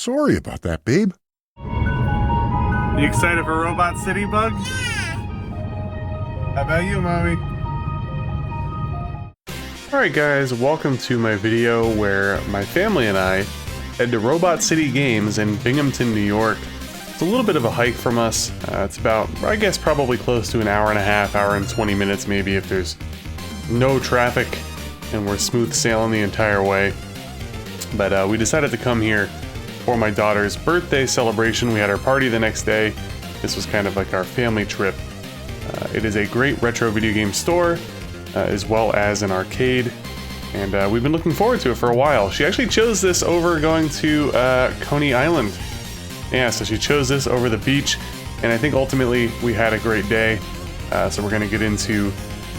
sorry about that, babe. You excited for Robot City, Bug? How about you, Mommy? Alright guys, welcome to my video where my family and I head to Robot City Games in Binghamton, New York. It's a little bit of a hike from us. It's about, I guess, probably close to an hour and a half, hour and 20 minutes maybe if there's no traffic and we're smooth sailing the entire way. But we decided to come here for my daughter's birthday celebration. We had our party the next day. This was kind of like our family trip. It is a great retro video game store, as well as an arcade, and we've been looking forward to it for a while. She actually chose this over going to Coney Island. Yeah, so she chose this over the beach, and I think ultimately we had a great day. So we're going to get into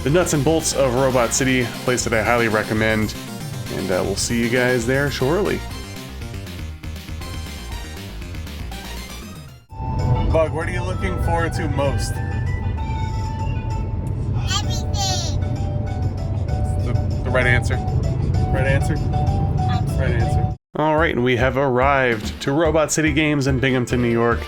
the nuts and bolts of Robot City, a place that I highly recommend, and we'll see you guys there shortly. Bug, what are you looking forward to most? Everything. The right answer. Right answer? Right answer. Alright, and we have arrived to Robot City Games in Binghamton, New York.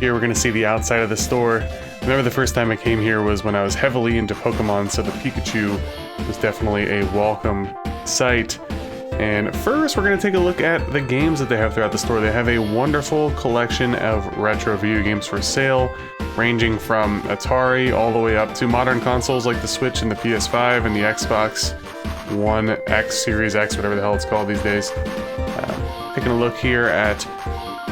Here we're going to see the outside of the store. Remember the first time I came here was when I was heavily into Pokemon, so the Pikachu was definitely a welcome sight. And first we're going to take a look at the games that they have throughout the store. They have a wonderful collection of retro video games for sale, ranging from Atari all the way up to modern consoles like the Switch and the PS5 and the Xbox One X, Series X, whatever the hell it's called these days. Taking a look here at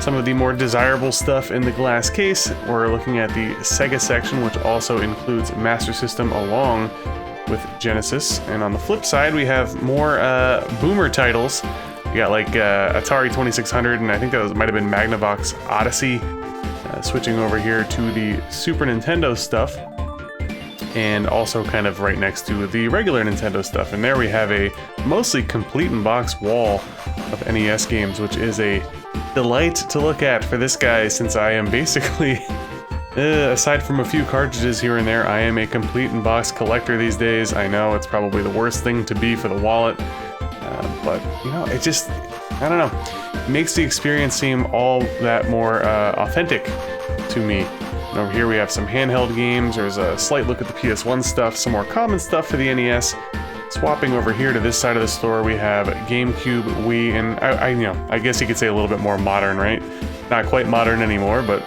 some of the more desirable stuff in the glass case. We're looking at the Sega section, which also includes Master System along with Genesis. And on the flip side, we have more boomer titles. We got like Atari 2600, and I think that might have been Magnavox Odyssey. Switching over here to the Super Nintendo stuff, and also kind of right next to the regular Nintendo stuff. And there we have a mostly complete in box wall of NES games, which is a delight to look at for this guy, since I am basically, aside from a few cartridges here and there, I am a complete in box collector these days. I know it's probably the worst thing to be for the wallet, but you know, it just, I don't know, it makes the experience seem all that more authentic to me. And over here we have some handheld games. There's a slight look at the PS1 stuff, some more common stuff for the NES. Swapping over here to this side of the store, we have GameCube, Wii, and you know, I guess you could say a little bit more modern, right? Not quite modern anymore, but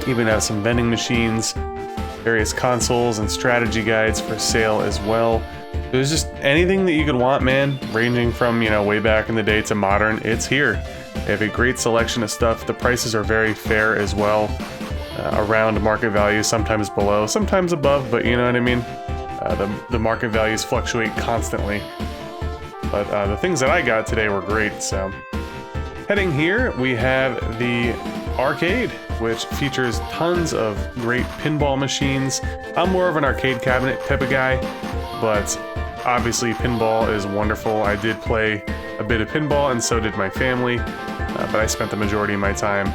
even have some vending machines, various consoles, and strategy guides for sale as well. There's just anything that you could want, man, ranging from, you know, way back in the day to modern, it's here. They have a great selection of stuff. The prices are very fair as well, around market value, sometimes below, sometimes above, but you know what I mean? The market values fluctuate constantly. But the things that I got today were great, so. Heading here, we have the arcade, which features tons of great pinball machines. I'm more of an arcade cabinet type of guy, but obviously pinball is wonderful. I did play a bit of pinball, and so did my family, but I spent the majority of my time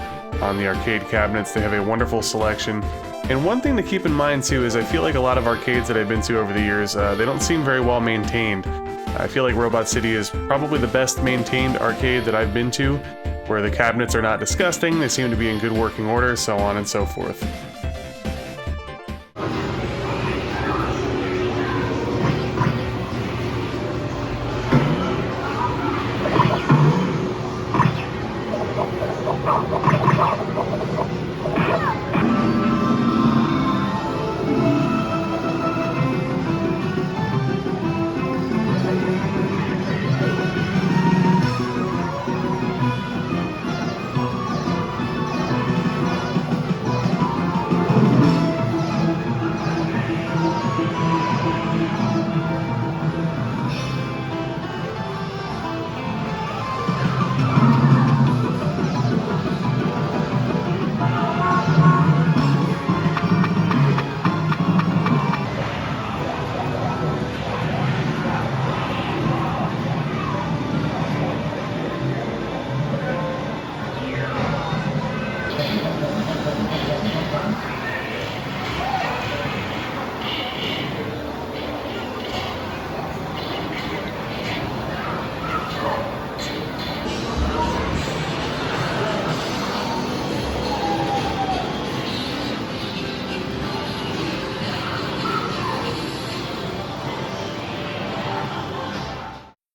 on the arcade cabinets. They have a wonderful selection. And one thing to keep in mind too is I feel like a lot of arcades that I've been to over the years, they don't seem very well maintained. I feel like Robot City is probably the best maintained arcade that I've been to, where the cabinets are not disgusting, they seem to be in good working order, so on and so forth.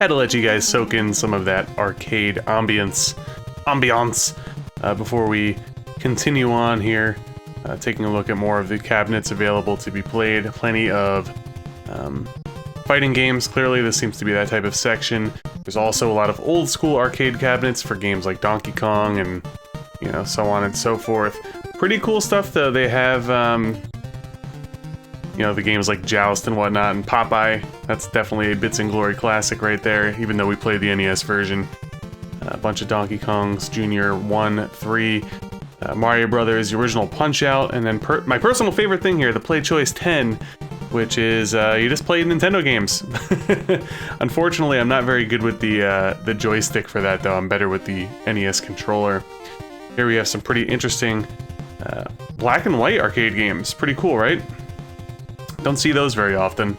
had to let you guys soak in some of that arcade ambience before we continue on here. Taking a look at more of the cabinets available to be played. Plenty of fighting games. Clearly, this seems to be that type of section. There's also a lot of old school arcade cabinets for games like Donkey Kong and, you know, so on and so forth. Pretty cool stuff, though. They have, you know, the games like Joust and whatnot, and Popeye. That's definitely a Bits and Glory classic right there, even though we played the NES version. A bunch of Donkey Kongs, Jr. 1, 3, Mario Brothers, the original Punch-Out, and then my personal favorite thing here, the Play Choice 10, which is you just play Nintendo games. Unfortunately, I'm not very good with the joystick for that, though. I'm better with the NES controller. Here we have some pretty interesting black and white arcade games. Pretty cool, right? Don't see those very often.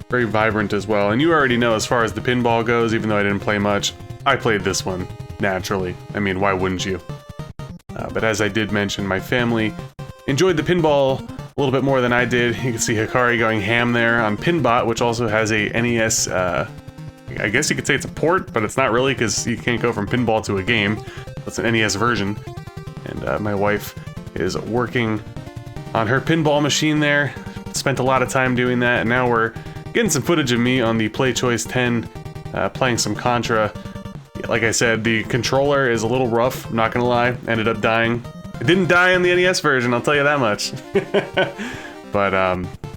Very vibrant as well. And you already know, as far as the pinball goes, even though I didn't play much, I played this one, naturally. I mean, why wouldn't you? But as I did mention, my family enjoyed the pinball a little bit more than I did. You can see Hikari going ham there on Pinbot, which also has a NES, I guess you could say it's a port, but it's not really, because you can't go from pinball to a game. It's an NES version. And my wife is working on her pinball machine there. Spent a lot of time doing that, and now we're getting some footage of me on the Play Choice 10, playing some Contra. Like I said, the controller is a little rough, I'm not gonna lie. Ended up dying. It didn't die on the NES version, I'll tell you that much. But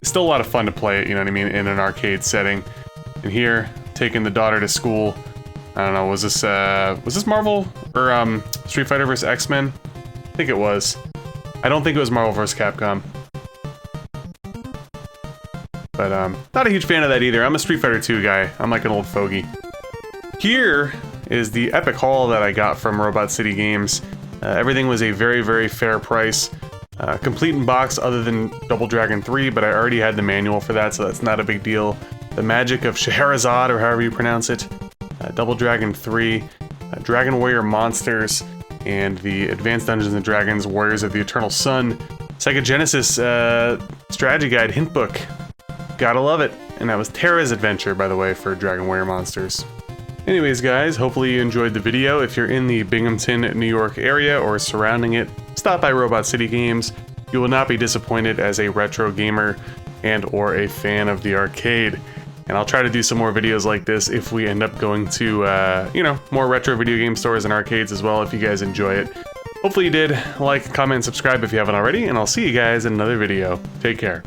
it's still a lot of fun to play it, you know what I mean, in an arcade setting. And here, taking the daughter to school. I don't know, was this Marvel or Street Fighter vs. X-Men? I think it was. I don't think it was Marvel vs. Capcom. But not a huge fan of that either. I'm a Street Fighter 2 guy. I'm like an old fogey. Here is the epic haul that I got from Robot City Games. Everything was a very, very fair price. Complete in box other than Double Dragon 3, but I already had the manual for that, so that's not a big deal. The Magic of Scheherazade, or however you pronounce it. Double Dragon 3, Dragon Warrior Monsters, and the Advanced Dungeons & Dragons Warriors of the Eternal Sun Sega Genesis Strategy Guide Hint Book. Gotta love it. And that was Terra's Adventure, by the way, for Dragon Warrior Monsters. Anyways, guys, hopefully you enjoyed the video. If you're in the Binghamton, New York area or surrounding it, stop by Robot City Games. You will not be disappointed as a retro gamer and or a fan of the arcade. And I'll try to do some more videos like this if we end up going to, you know, more retro video game stores and arcades as well, if you guys enjoy it. Hopefully you did. Like, comment, and subscribe if you haven't already, and I'll see you guys in another video. Take care.